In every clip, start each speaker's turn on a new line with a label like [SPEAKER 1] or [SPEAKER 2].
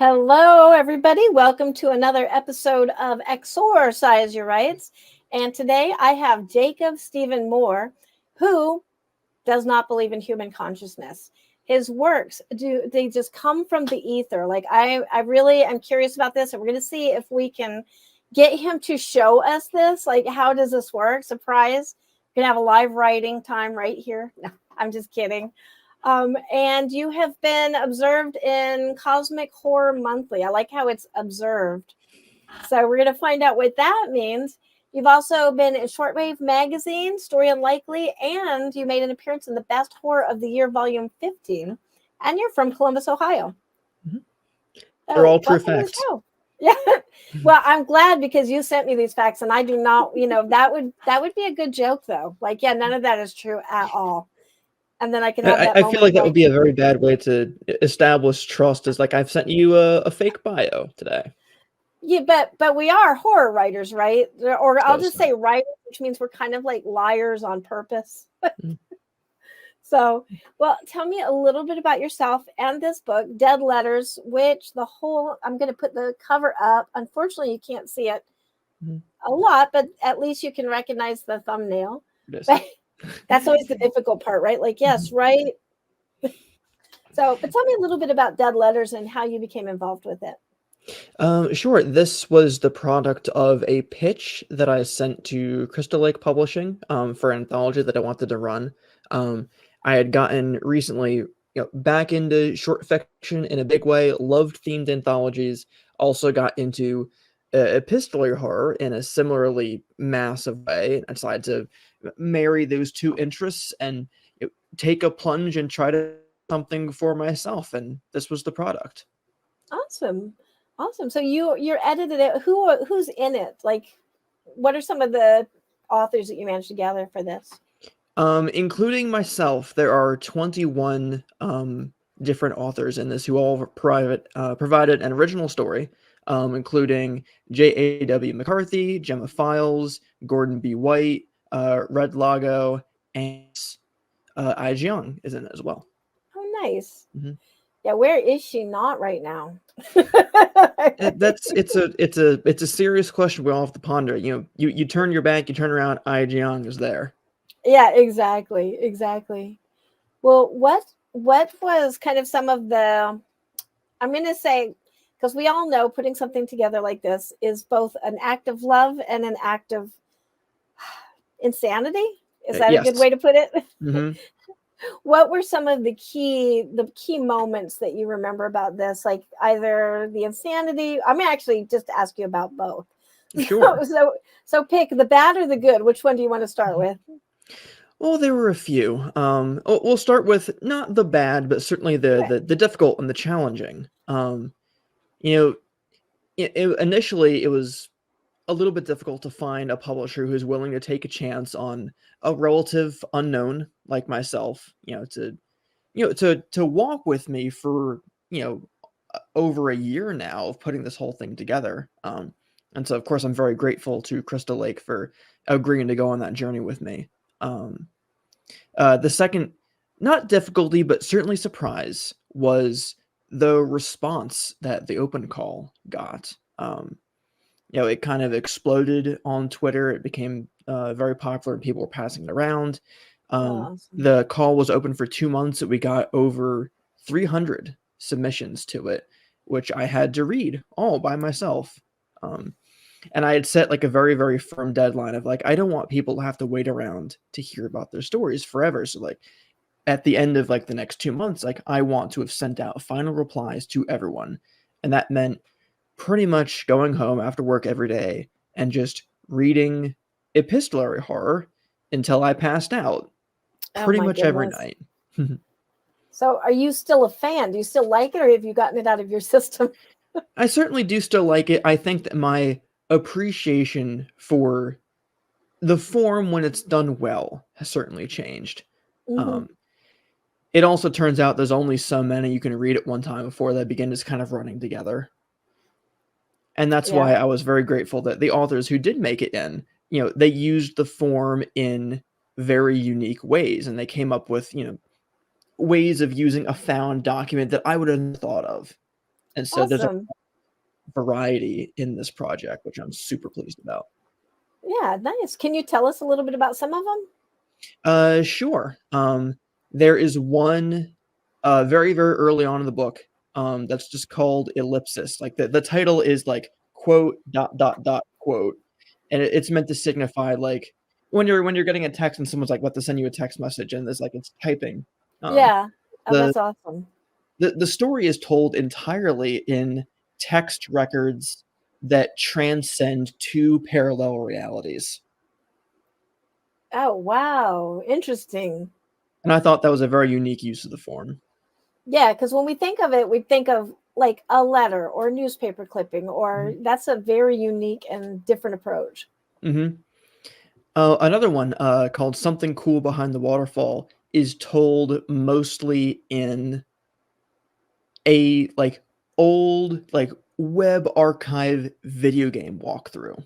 [SPEAKER 1] Hello, everybody. Welcome to another episode of Exorcise Your Rights. And today I have Jacob Steven Mohr, who does not believe in human consciousness. His works, they just come from the ether. Like I really am curious about this, and we're going to see if we can get him to show us this. Like, how does this work? Surprise. We're going to have a live writing time right here. No, I'm just kidding. And you have been observed in Cosmic Horror Monthly. I like how it's observed. So we're going to find out what that means. You've also been in Shortwave Magazine, Story Unlikely, and you made an appearance in the Best Horror of the Year, Volume 15. And you're from Columbus, Ohio.
[SPEAKER 2] Mm-hmm. They're all true facts.
[SPEAKER 1] Yeah. Well, I'm glad because you sent me these facts, and I do not, that would be a good joke, though. Like, yeah, none of that is true at all. And then I can have that
[SPEAKER 2] I feel like that would be a very bad way to establish trust. Is like, I've sent you a fake bio today.
[SPEAKER 1] Yeah, but we are horror writers, right? Or I'll just say writers, which means we're kind of like liars on purpose. So, well, tell me a little bit about yourself and this book, Dead Letters, which I'm going to put the cover up. Unfortunately, you can't see it a lot, but at least you can recognize the thumbnail. That's always the difficult part, right? Like, yes, right. So, but tell me a little bit about Dead Letters and how you became involved with it.
[SPEAKER 2] Sure. This was the product of a pitch that I sent to Crystal Lake Publishing for an anthology that I wanted to run. I had gotten recently back into short fiction in a big way, loved themed anthologies, also got into epistolary horror in a similarly massive way. I decided to marry those two interests and take a plunge and try to do something for myself, and this was the product.
[SPEAKER 1] Awesome. So you're edited it. Who's in it? Like, what are some of the authors that you managed to gather for this?
[SPEAKER 2] Including myself, there are 21 different authors in this who all provided an original story, including J.A.W. McCarthy, Gemma Files, Gordon B. White, Red Lagoe, and Jiang is in it as well.
[SPEAKER 1] Oh, nice. Mm-hmm. Yeah, where is she not right now?
[SPEAKER 2] It's a serious question we all have to ponder. You turn your back, you turn around, Jiang is there.
[SPEAKER 1] Yeah, exactly. Well, what was kind of some of the, I'm going to say, because we all know putting something together like this is both an act of love and an act of insanity. Is that a good way to put it?
[SPEAKER 2] Mm-hmm.
[SPEAKER 1] What were some of the key moments that you remember about this? Like either the insanity. I'm going to actually just ask you about both.
[SPEAKER 2] Sure.
[SPEAKER 1] So pick the bad or the good. Which one do you want to start with?
[SPEAKER 2] Well, there were a few. We'll start with not the bad, but certainly the difficult and the challenging. Initially it was a little bit difficult to find a publisher who's willing to take a chance on a relative unknown like myself. To walk with me for over a year now of putting this whole thing together. And so of course I'm very grateful to Crystal Lake for agreeing to go on that journey with me. The second, not difficulty, but certainly surprise, was the response that the open call got. It kind of exploded on Twitter. It became very popular and people were passing it around. Awesome. The call was open for 2 months and we got over 300 submissions to it, which I had to read all by myself. And I had set like a very, very firm deadline of like, I don't want people to have to wait around to hear about their stories forever. So like at the end of like the next 2 months, like I want to have sent out final replies to everyone. And that meant pretty much going home after work every day and just reading epistolary horror until I passed out pretty much every night.
[SPEAKER 1] So are you still a fan? Do you still like it, or have you gotten it out of your system?
[SPEAKER 2] I certainly do still like it. I think that my appreciation for the form when it's done well has certainly changed. Mm-hmm. It also turns out there's only so many you can read at one time before they begin just kind of running together. And that's why I was very grateful that the authors who did make it in, they used the form in very unique ways, and they came up with, ways of using a found document that I would have thought of. And so there's a
[SPEAKER 1] Awesome.
[SPEAKER 2] variety in this project, which I'm super pleased about.
[SPEAKER 1] Yeah, nice. Can you tell us a little bit about some of them?
[SPEAKER 2] Sure. There is one very, very early on in the book that's just called Ellipsis. Like the title is like quote dot dot dot quote, and it's meant to signify like when you're getting a text and someone's like about to send you a text message and it's like it's typing. Um,
[SPEAKER 1] Yeah. Oh,
[SPEAKER 2] the
[SPEAKER 1] that's awesome.
[SPEAKER 2] the story is told entirely in text records that transcend two parallel realities.
[SPEAKER 1] Oh, wow. Interesting.
[SPEAKER 2] And I thought that was a very unique use of the form.
[SPEAKER 1] Yeah, because when we think of it, we think of like a letter or a newspaper clipping, or
[SPEAKER 2] Mhm.
[SPEAKER 1] that's a very unique and different approach.
[SPEAKER 2] Mhm. Another one called Something Cool Behind the Waterfall is told mostly in a like old like web archive video game walkthrough.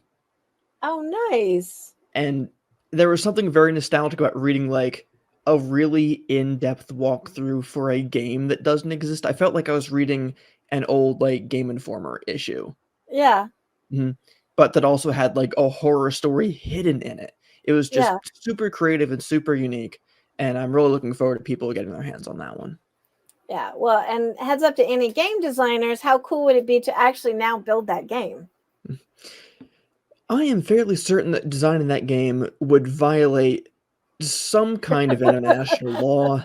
[SPEAKER 1] Oh, nice.
[SPEAKER 2] And there was something very nostalgic about reading like a really in-depth walkthrough for a game that doesn't exist. I felt like I was reading an old like Game Informer issue.
[SPEAKER 1] Yeah,
[SPEAKER 2] Mhm. But that also had like a horror story hidden in it. It was just
[SPEAKER 1] yeah,
[SPEAKER 2] super creative and super unique, and I'm really looking forward to people getting their hands on that one.
[SPEAKER 1] yeah. Well, and heads up to any game designers, how cool would it be to actually now build that game?
[SPEAKER 2] I am fairly certain that designing that game would violate some kind of international law.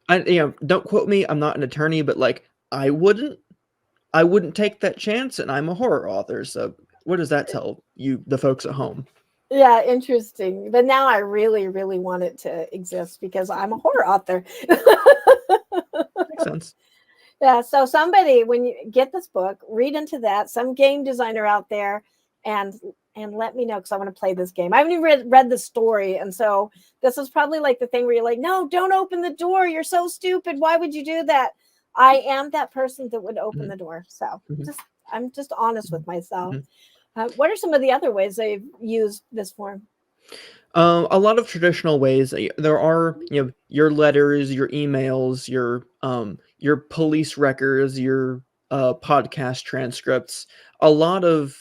[SPEAKER 2] Don't quote me, I'm not an attorney, but like I wouldn't take that chance, and I'm a horror author, so what does that tell you, the folks at home?
[SPEAKER 1] Yeah, interesting. But now I really, really want it to exist because I'm a horror author.
[SPEAKER 2] Makes sense.
[SPEAKER 1] Yeah, so somebody, when you get this book, read into that. Some game designer out there, and let me know because I want to play this game. I haven't even read the story, and so this is probably like the thing where you're like, "No, don't open the door. You're so stupid. Why would you do that?" I am that person that would open
[SPEAKER 2] Mhm,
[SPEAKER 1] the door. So
[SPEAKER 2] mhm,
[SPEAKER 1] just I'm just honest with
[SPEAKER 2] mhm,
[SPEAKER 1] myself.
[SPEAKER 2] mhm.
[SPEAKER 1] What are some of the other ways they've used this form?
[SPEAKER 2] A lot of traditional ways. There are, your letters, your emails, your police records, your podcast transcripts. A lot of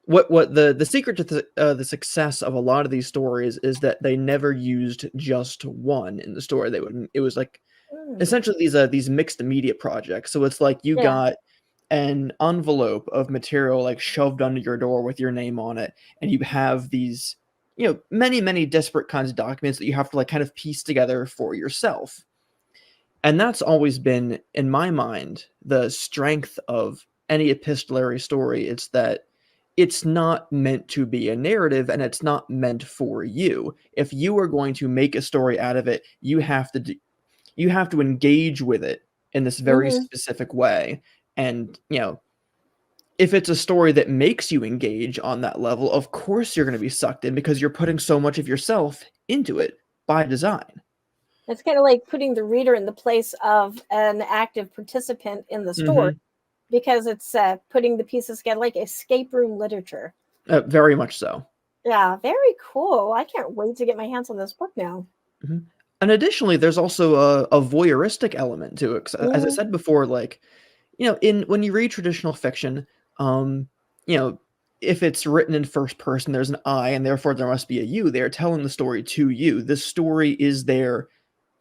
[SPEAKER 2] what the secret to the success of a lot of these stories is that they never used just one in the story. It was like
[SPEAKER 1] Mm,
[SPEAKER 2] essentially these mixed media projects. So it's like you
[SPEAKER 1] yeah,
[SPEAKER 2] got an envelope of material like shoved under your door with your name on it, and you have these many disparate kinds of documents that you have to like kind of piece together for yourself. And that's always been in my mind the strength of any epistolary story. It's that it's not meant to be a narrative, and it's not meant for you. If you are going to make a story out of it, you have to engage with it in this very
[SPEAKER 1] hmm,
[SPEAKER 2] specific way. And if it's a story that makes you engage on that level, of course you're going to be sucked in because you're putting so much of yourself into it by design.
[SPEAKER 1] it's kind of like putting the reader in the place of an active participant in the story
[SPEAKER 2] Hmm.
[SPEAKER 1] because it's putting the pieces together like escape room literature.
[SPEAKER 2] Very much so.
[SPEAKER 1] Yeah, very cool. I can't wait to get my hands on this book now.
[SPEAKER 2] Mhm. And additionally, there's also a voyeuristic element to it. 'Cause as I
[SPEAKER 1] Hmm.
[SPEAKER 2] said before, like in when you read traditional fiction, um, you know, if it's written in first person, there's an I, and therefore there must be a you. They are telling the story to you. This story is there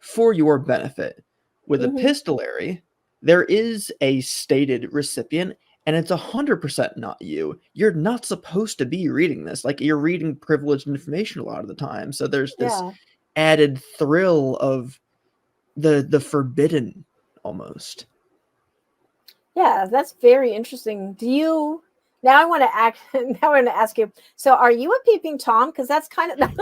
[SPEAKER 2] for your benefit. With
[SPEAKER 1] Hmm.
[SPEAKER 2] epistolary, there is a stated recipient, and it's 100% not you. You're not supposed to be reading this. Like you're reading privileged information a lot of the time. So there's this
[SPEAKER 1] Yeah.
[SPEAKER 2] added thrill of the forbidden almost.
[SPEAKER 1] Yeah, that's very interesting. Do you now I want to act now I want to ask you, so are you a peeping Tom? Because that's kind of that's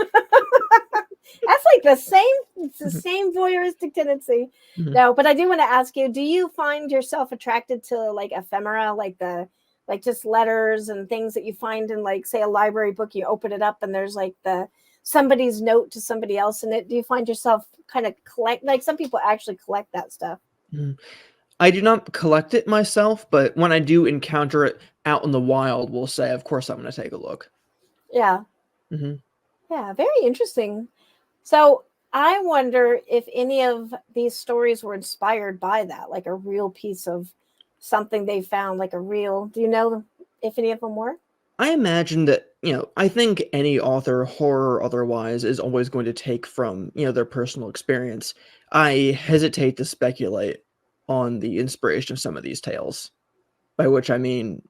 [SPEAKER 1] like it's the
[SPEAKER 2] Mhm,
[SPEAKER 1] same voyeuristic tendency.
[SPEAKER 2] mhm.
[SPEAKER 1] No, but I do want to ask you, do you find yourself attracted to like ephemera, like just letters and things that you find in like say a library book, you open it up and there's like the somebody's note to somebody else in it. Do you find yourself kind of collect like some people actually collect that stuff?
[SPEAKER 2] Mhm. I do not collect it myself, but when I do encounter it out in the wild, we'll say, of course, I'm going to take a look.
[SPEAKER 1] Yeah.
[SPEAKER 2] Mhm.
[SPEAKER 1] Yeah, very interesting. So I wonder if any of these stories were inspired by that, like a real piece of something they found, like a real. Do you know if any of them were?
[SPEAKER 2] I imagine that, I think any author, horror or otherwise, is always going to take from, their personal experience. I hesitate to speculate on the inspiration of some of these tales, by which I mean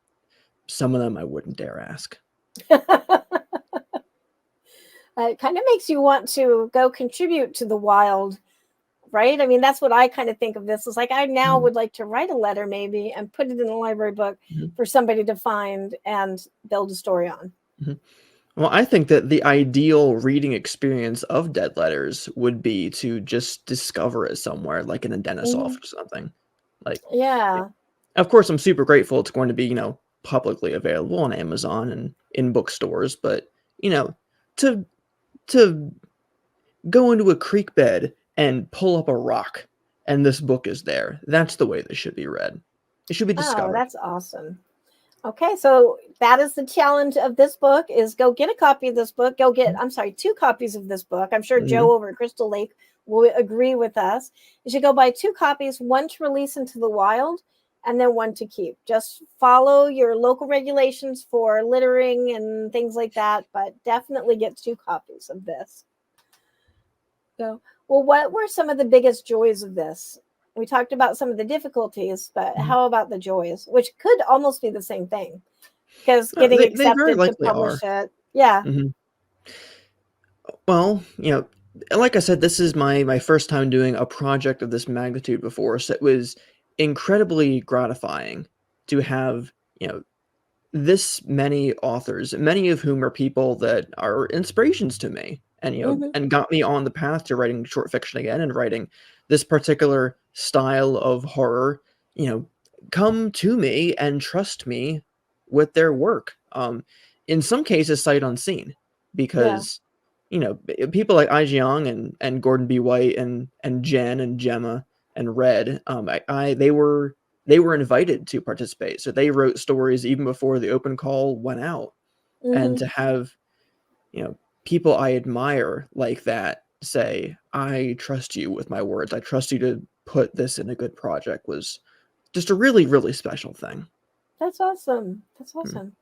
[SPEAKER 2] some of them I wouldn't dare ask.
[SPEAKER 1] It kind of makes you want to go contribute to the wild, right? I mean, that's what I kind of think of this. Is like I now would like to write a letter maybe and put it in a library book for somebody to find and build a story on.
[SPEAKER 2] Well, I think that the ideal reading experience of Dead Letters would be to just discover it somewhere, like in a Denisoft or something. Like,
[SPEAKER 1] yeah.
[SPEAKER 2] Of course, I'm super grateful it's going to be, publicly available on Amazon and in bookstores, but, to go into a creek bed and pull up a rock and this book is there. That's the way this should be read. It should be discovered.
[SPEAKER 1] Oh, that's awesome. Okay, so that is the challenge of this book is go get a copy of this book. Go get, 2 copies of this book. I'm sure Joe over at Crystal Lake will agree with us. You should go buy 2 copies, one to release into the wild and then one to keep. Just follow your local regulations for littering and things like that, but definitely get 2 copies of this. So, well, what were some of the biggest joys of this? We talked about some of the difficulties, but how about the joys, which could almost be the same thing? Because getting accepted to publish it. Yeah.
[SPEAKER 2] Well, like I said, this is my first time doing a project of this magnitude before, so it was incredibly gratifying to have, this many authors, many of whom are people that are inspirations to me and, and got me on the path to writing short fiction again and writing this particular style of horror, come to me and trust me with their work. In some cases, sight unseen, because, people like Jiang and Gordon B. White and Jen and Gemma and Red, they were invited to participate. So they wrote stories even before the open call went out. And to have, people I admire like that say, I trust you with my words. I trust you to put this in a good project was just a really, really special thing.
[SPEAKER 1] That's awesome. That's awesome.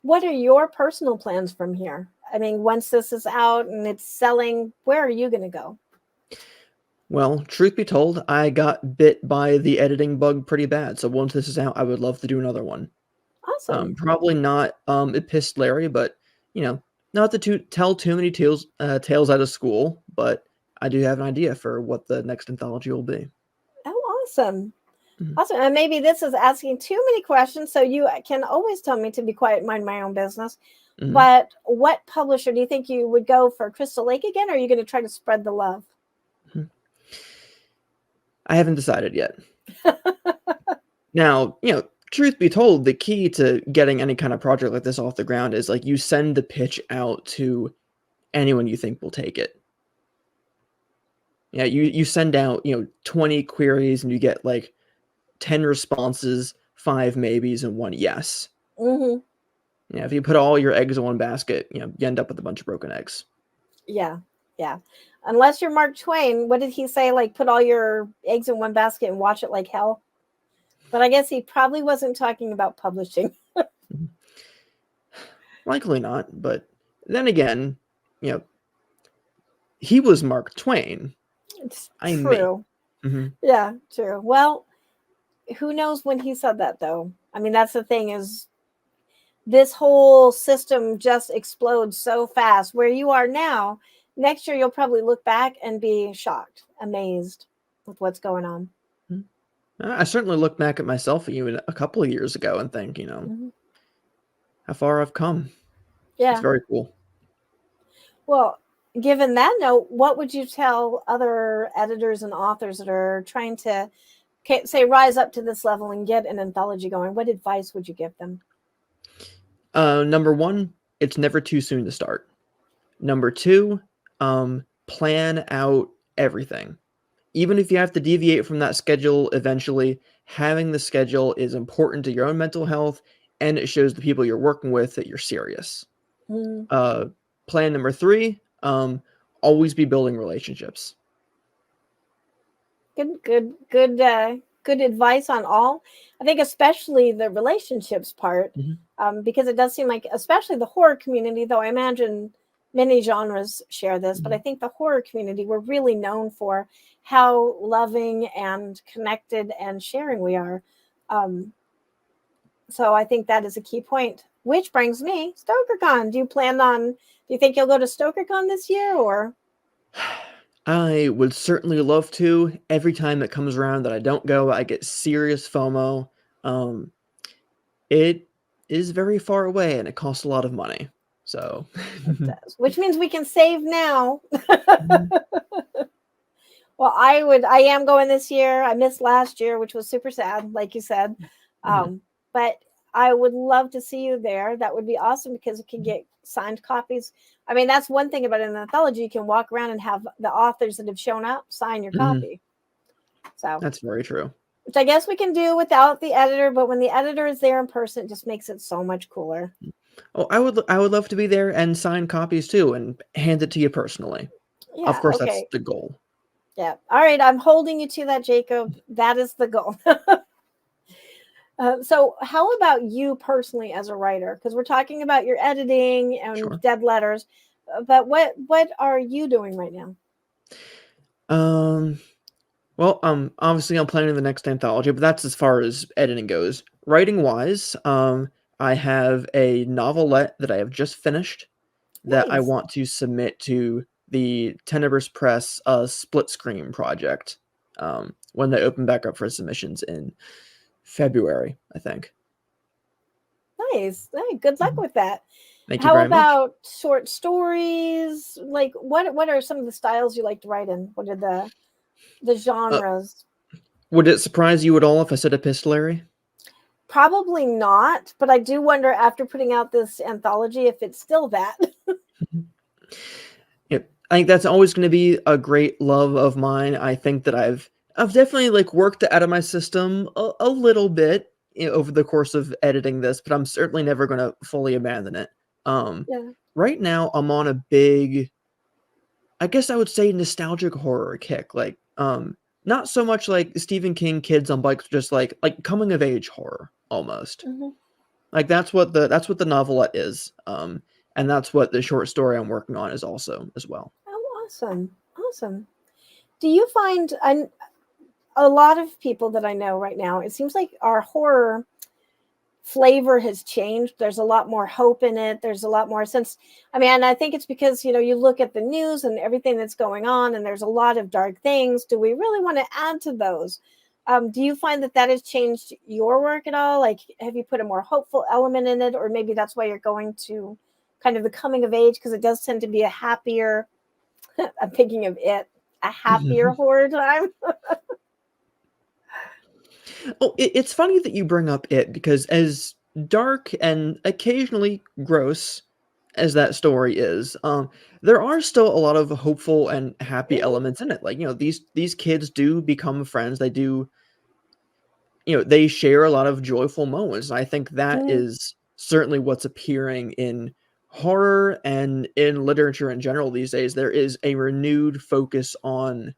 [SPEAKER 1] What are your personal plans from here? I mean, once this is out and it's selling, where are you going to go?
[SPEAKER 2] Well, truth be told, I got bit by the editing bug pretty bad. So once this is out, I would love to do another one.
[SPEAKER 1] Awesome.
[SPEAKER 2] Probably not epistolary, but, not to tell too many tales out of school, but I do have an idea for what the next anthology will be.
[SPEAKER 1] Oh, awesome. Awesome. And maybe this is asking too many questions, so you can always tell me to be quiet, mind my own business. But what publisher do you think you would go for? Crystal Lake again, or are you going to try to spread the love?
[SPEAKER 2] I haven't decided yet. Now, truth be told, the key to getting any kind of project like this off the ground is like you send the pitch out to anyone you think will take it. Yeah, you send out, 20 queries and you get like 10 responses, 5 maybes, and 1 yes. Yeah, if you put all your eggs in one basket, you end up with a bunch of broken eggs.
[SPEAKER 1] Yeah. Unless you're Mark Twain, what did he say? Like, put all your eggs in one basket and watch it like hell. But I guess he probably wasn't talking about publishing.
[SPEAKER 2] Likely not, but then again, he was Mark Twain.
[SPEAKER 1] It's true. Yeah, true. Well, who knows when he said that, though? I mean, that's the thing is this whole system just explodes so fast. Where you are now, next year you'll probably look back and be shocked, amazed with what's going on.
[SPEAKER 2] I certainly look back at myself even a couple of years ago and think, how far I've come.
[SPEAKER 1] Yeah.
[SPEAKER 2] It's very cool.
[SPEAKER 1] Well, given that note, what would you tell other editors and authors that are trying to, say, rise up to this level and get an anthology going? What advice would you give them?
[SPEAKER 2] Number 1, it's never too soon to start. Number 2, plan out everything. Even if you have to deviate from that schedule eventually, having the schedule is important to your own mental health, and it shows the people you're working with that you're serious. Plan number 3, always be building relationships.
[SPEAKER 1] Good good advice on all. I think especially the relationships part,
[SPEAKER 2] Mhm.
[SPEAKER 1] because it does seem like, especially the horror community, though I imagine many genres share this, but I think the horror community, we're really known for how loving and connected and sharing we are. Um, so I think that is a key point. Which brings me, StokerCon. Do you think you'll go to StokerCon this year, or?
[SPEAKER 2] I would certainly love to. Every time it comes around that I don't go, I get serious FOMO. Um, it is very far away and it costs a lot of money. So,
[SPEAKER 1] It does, which means we can save now.
[SPEAKER 2] Mhm.
[SPEAKER 1] Well, I am going this year. I missed last year, which was super sad, like you said.
[SPEAKER 2] Mhm.
[SPEAKER 1] But I would love to see you there. That would be awesome because we can get signed copies. I mean, that's one thing about an anthology. You can walk around and have the authors that have shown up sign your
[SPEAKER 2] Mhm.
[SPEAKER 1] copy. So,
[SPEAKER 2] That's very true.
[SPEAKER 1] which I guess we can do without the editor, but when the editor is there in person, it just makes it so much cooler.
[SPEAKER 2] Oh, I would love to be there and sign copies too and hand it to you personally. Of
[SPEAKER 1] Yeah,
[SPEAKER 2] course, that's
[SPEAKER 1] okay.
[SPEAKER 2] the goal.
[SPEAKER 1] Yeah. All right, I'm holding you to that, Jacob. That is the goal. So, how about you personally as a writer? Because we're talking about your editing and
[SPEAKER 2] Sure.
[SPEAKER 1] dead letters, but what are you doing right now?
[SPEAKER 2] Um, well, obviously I'm planning the next anthology, but that's as far as editing goes. Writing wise, I have a novelette that I have just finished that I
[SPEAKER 1] Nice,
[SPEAKER 2] want to submit to the Tenebris Press split screen project when they open back up for submissions in February, I think.
[SPEAKER 1] nice. Hey, good luck
[SPEAKER 2] Mhm.
[SPEAKER 1] with that.
[SPEAKER 2] Thank you
[SPEAKER 1] How
[SPEAKER 2] very much.
[SPEAKER 1] about short stories? Like, what are some of the styles you like to write in? What are the
[SPEAKER 2] Uh,
[SPEAKER 1] genres?
[SPEAKER 2] would it surprise you at all if I said epistolary?
[SPEAKER 1] Probably not, but I do wonder after putting out this anthology if it's still that.
[SPEAKER 2] Yep. I think that's always going to be a great love of mine. I think that I've definitely like worked it out of my system a little bit over the course of editing this, but I'm certainly never going to fully abandon it. Um,
[SPEAKER 1] Yeah.
[SPEAKER 2] right now I'm on a big, I guess I would say nostalgic horror kick. Like, not so much like Stephen King Kids on Bikes, just like coming of age horror almost.
[SPEAKER 1] Hmm.
[SPEAKER 2] Like that's what the novelette is. And that's what the short story I'm working on is also as well.
[SPEAKER 1] Oh, awesome, awesome. Do you find a lot of people that I know right now? It seems like our horror flavor has changed. There's a lot more hope in it. There's a lot more sense. I mean, I think it's because, you look at the news and everything that's going on, and there's a lot of dark things. Do we really want to add to those? Do you find that has changed your work at all? Like, have you put a more hopeful element in it, or maybe that's why you're going to kind of the coming of age, because it does tend to be a happier, I'm thinking of it, a happier horror time.
[SPEAKER 2] Oh, it's funny that you bring up it because as dark and occasionally gross as that story is, there are still a lot of hopeful and happy
[SPEAKER 1] Mhm.
[SPEAKER 2] elements in it. Like, these kids do become friends. They do, they share a lot of joyful moments. And I think that
[SPEAKER 1] Mhm.
[SPEAKER 2] is certainly what's appearing in horror and in literature in general these days. There is a renewed focus on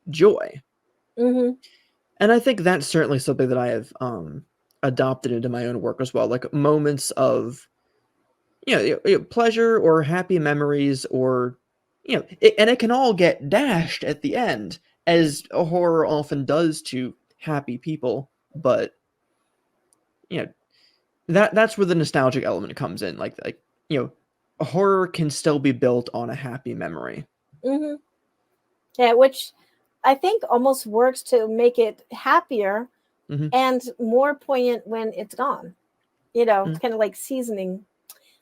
[SPEAKER 2] joy.
[SPEAKER 1] Mhm.
[SPEAKER 2] And I think that's certainly something that I have, adopted into my own work as well, like moments of, pleasure or happy memories or, and it can all get dashed at the end, as a horror often does to happy people, but, you know, that's where the nostalgic element comes in, a horror can still be built on a happy memory.
[SPEAKER 1] Mhm. Yeah, which I think almost works to make it happier
[SPEAKER 2] Mhm,
[SPEAKER 1] and more poignant when it's gone. It's
[SPEAKER 2] mhm,
[SPEAKER 1] kind of like seasoning.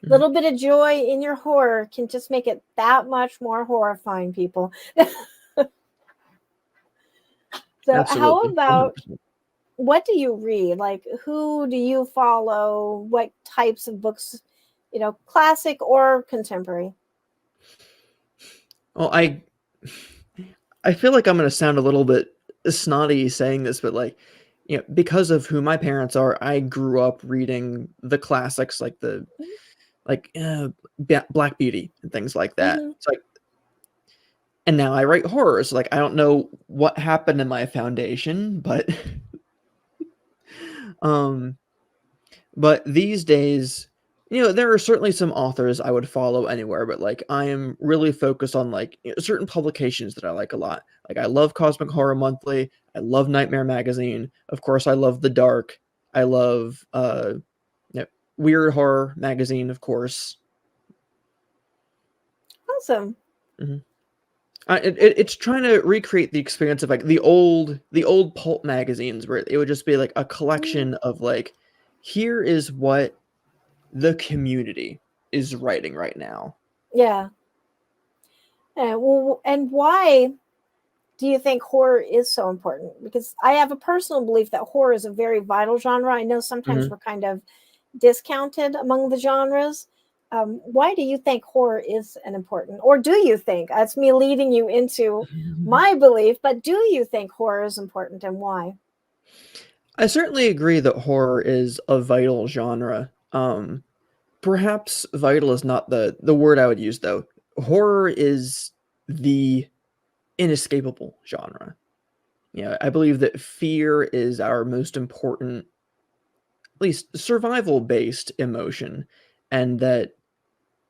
[SPEAKER 2] mhm.
[SPEAKER 1] Little bit of joy in your horror can just make it that much more horrifying, people. So, how
[SPEAKER 2] Absolutely,
[SPEAKER 1] about
[SPEAKER 2] 100%.
[SPEAKER 1] what do you read? Like, who do you follow? What types of books, classic or contemporary?
[SPEAKER 2] Well, I feel like I'm gonna sound a little bit snotty saying this, but because of who my parents are, I grew up reading the classics like like Black Beauty and things like that.
[SPEAKER 1] Mm-hmm.
[SPEAKER 2] And now I write horror. So I don't know what happened in my foundation, but But these days, there are certainly some authors I would follow anywhere, but like I am really focused on like certain publications that I like a lot. Like I love Cosmic Horror Monthly, I love Nightmare Magazine, of course I love The Dark, I love Weird Horror Magazine, of course.
[SPEAKER 1] Awesome.
[SPEAKER 2] Mm-hmm. It's trying to recreate the experience of like the old pulp magazines where it would just be like a collection of like, here is what the community is writing right now.
[SPEAKER 1] Yeah. Well, and why do you think horror is so important? Because I have a personal belief that horror is a very vital genre. I know sometimes we're kind of discounted among the genres. Why do you think horror is an important, or do you think, that's me leading you into my belief, but do you think horror is important and why?
[SPEAKER 2] I certainly agree that horror is a vital genre. Perhaps vital is not the word I would use though. Horror is the inescapable genre. I believe that fear is our most important, at least survival-based emotion, and that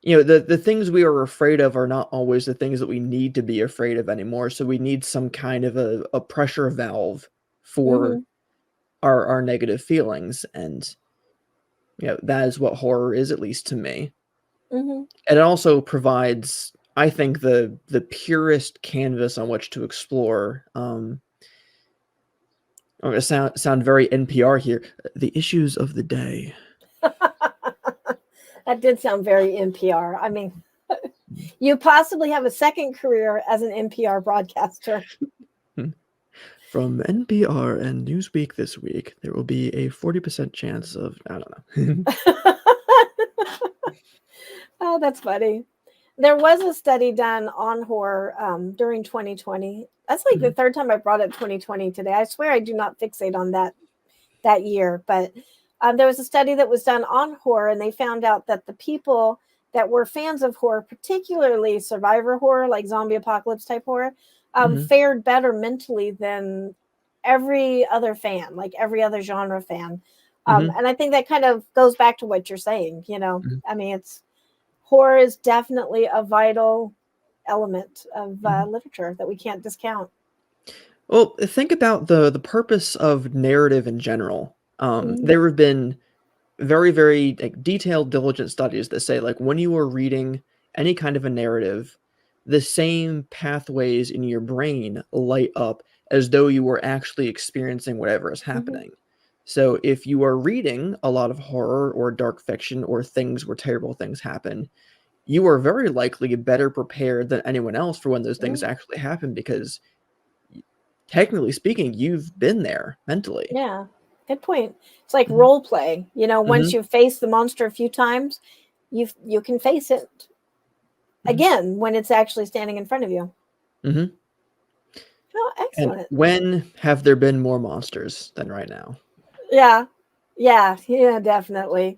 [SPEAKER 2] the things we are afraid of are not always the things that we need to be afraid of anymore. So we need some kind of a pressure valve for our negative feelings, and that is what horror is, at least to me. And it also provides, I think, the purest canvas on which to explore. I'm going to sound very NPR here. The issues of the day.
[SPEAKER 1] That did sound very NPR. I mean, you possibly have a second career as an NPR broadcaster.
[SPEAKER 2] From NPR and Newsweek this week, there will be a 40% chance of, I don't know.
[SPEAKER 1] Oh, that's funny. There was a study done on horror during 2020. That's like the third time I brought up 2020 today. I swear I do not fixate on that year. But there was a study that was done on horror, and they found out that the people that were fans of horror, particularly survivor horror, like zombie apocalypse type horror, fared better mentally than every other fan, like every other genre fan. And I think that kind of goes back to what you're saying. I mean, horror is definitely a vital element of literature that we can't discount.
[SPEAKER 2] Well, think about the purpose of narrative in general. There have been very, very like detailed, diligent studies that say like when you are reading any kind of a narrative, the same pathways in your brain light up as though you were actually experiencing whatever is happening. So if you are reading a lot of horror or dark fiction or things where terrible things happen, you are very likely better prepared than anyone else for when those things actually happen, because technically speaking, you've been there mentally.
[SPEAKER 1] Yeah, good point. It's like role play. Once you've faced the monster a few times, you can face it again when it's actually standing in front of you. Oh, excellent.
[SPEAKER 2] And when have there been more monsters than right now?
[SPEAKER 1] Yeah, definitely.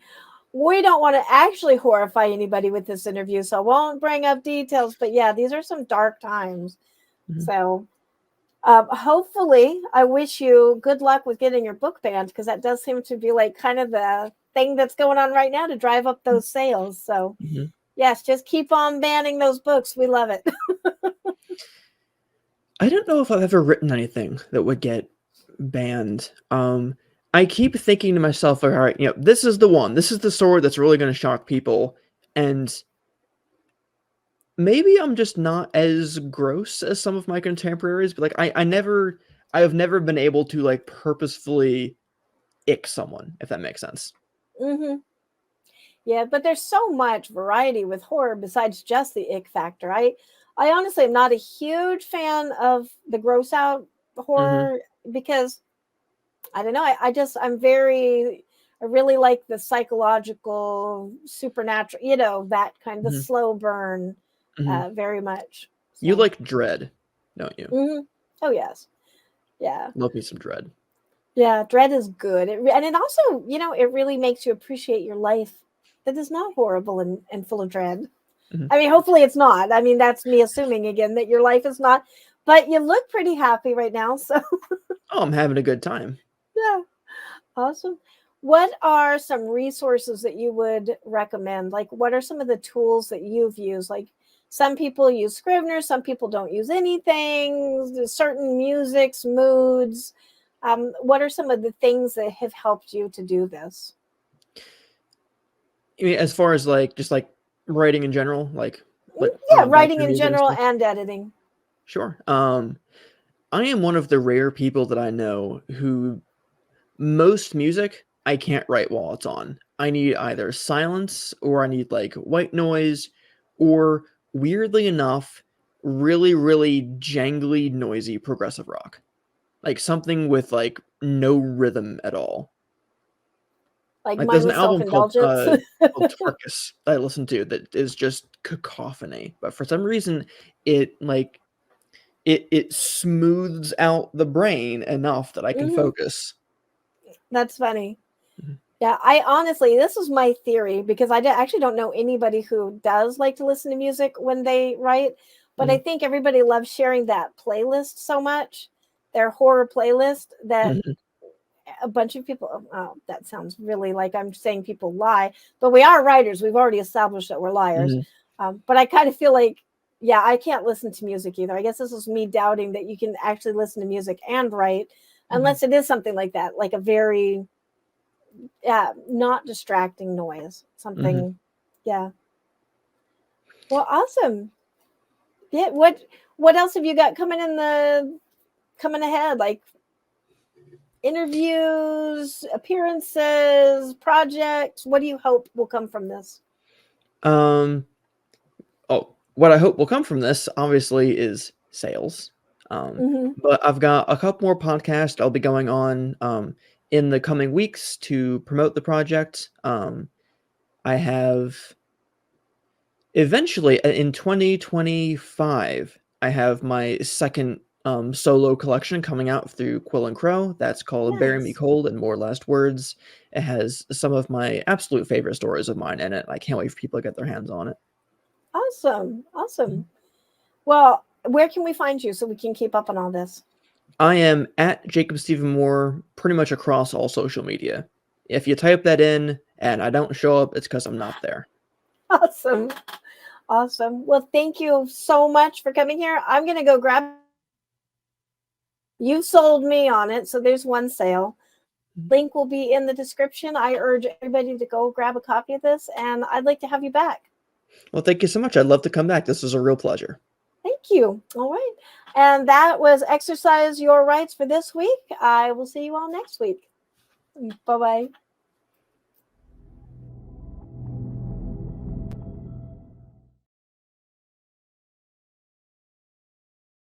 [SPEAKER 1] We don't want to actually horrify anybody with this interview, so I won't bring up details. But yeah, these are some dark times. So hopefully, I wish you good luck with getting your book banned, because that does seem to be like kind of the thing that's going on right now to drive up those sales. So yes, just keep on banning those books. We love it.
[SPEAKER 2] I don't know if I've ever written anything that would get banned. I keep thinking to myself, like, all right, this is the one. This is the sword that's really going to shock people. And maybe I'm just not as gross as some of my contemporaries, but like I have never been able to like purposefully ick someone, if that makes sense.
[SPEAKER 1] Yeah, but there's so much variety with horror besides just the ick factor. I honestly am not a huge fan of the gross out horror because I don't know. I really like the psychological, supernatural, that kind of the slow burn very much. So.
[SPEAKER 2] You like dread, don't you?
[SPEAKER 1] Oh, yes. Yeah.
[SPEAKER 2] Love me some dread.
[SPEAKER 1] Yeah, dread is good. And it also, it really makes you appreciate your life that is not horrible and full of dread. I mean, hopefully it's not. I mean, that's me assuming again that your life is not. But you look pretty happy right now, so.
[SPEAKER 2] Oh, I'm having a good time.
[SPEAKER 1] Yeah. Awesome. What are some resources that you would recommend? Like, what are some of the tools that you've used? Like, some people use Scrivener, some people don't use anything, there's certain musics, moods. What are some of the things that have helped you to do this?
[SPEAKER 2] I mean, as far as like just like writing in general, like
[SPEAKER 1] Yeah,
[SPEAKER 2] back
[SPEAKER 1] writing
[SPEAKER 2] to
[SPEAKER 1] in
[SPEAKER 2] music and
[SPEAKER 1] general
[SPEAKER 2] stuff.
[SPEAKER 1] and editing.
[SPEAKER 2] Sure. I am one of the rare people that I know who most music I can't write while it's on. I need either silence or I need like white noise or weirdly enough, really, really jangly, noisy progressive rock. Like something with like no rhythm at all.
[SPEAKER 1] Like
[SPEAKER 2] Like there's an
[SPEAKER 1] mindless
[SPEAKER 2] album
[SPEAKER 1] self-indulgence.
[SPEAKER 2] called Tarkus that I listen to that is just cacophony. But for some reason it like it smooths out the brain enough that I can
[SPEAKER 1] Mhm.
[SPEAKER 2] focus.
[SPEAKER 1] That's funny.
[SPEAKER 2] Mhm.
[SPEAKER 1] Yeah, I honestly, this was my theory because actually don't know anybody who does like to listen to music when they write, but I
[SPEAKER 2] Mhm.
[SPEAKER 1] think everybody loves sharing that playlist so much, their horror playlist, that
[SPEAKER 2] Mhm.
[SPEAKER 1] a bunch of people, oh, that sounds really like I'm saying people lie, but we are writers. We've already established that we're liars.
[SPEAKER 2] Mhm.
[SPEAKER 1] But I kind of feel like, yeah, I can't listen to music either. I guess this is me doubting that you can actually listen to music and write,
[SPEAKER 2] Mhm.
[SPEAKER 1] unless it is something like that, like a very, yeah, not distracting noise.
[SPEAKER 2] Mhm.
[SPEAKER 1] Something, yeah. Well, awesome. Yeah. What else have you got coming ahead? Like interviews, appearances, projects. What do you hope will come from this?
[SPEAKER 2] Um, what I hope will come from this obviously is sales.
[SPEAKER 1] Mm-hmm.
[SPEAKER 2] But I've got a couple more podcasts I'll be going on in the coming weeks to promote the project. I have eventually in 2025, I have my second solo collection coming out through Quill and Crow. That's called Bury Me
[SPEAKER 1] Nice.
[SPEAKER 2] Cold and More Last Words. It has some of my absolute favorite stories of mine in it. I can't wait for people to get their hands on it.
[SPEAKER 1] Awesome.
[SPEAKER 2] Mhm.
[SPEAKER 1] Awesome. Well, where can we find you so we can keep up on all this?
[SPEAKER 2] I am at Jacob Steven Mohr pretty much across all social media. If you type that in and I don't show up, it's because I'm not there.
[SPEAKER 1] Awesome. Awesome. Well, thank you so much for coming here. I'm going to go grab. You sold me on it, so there's one sale. Link will be in the description. I urge everybody to go grab a copy of this, and I'd like to have you back.
[SPEAKER 2] Well, thank you so much. I'd love to come back. This was a real pleasure.
[SPEAKER 1] Thank you. All right. And that was Exercise Your Rights for this week. I will see you all next week. Bye bye.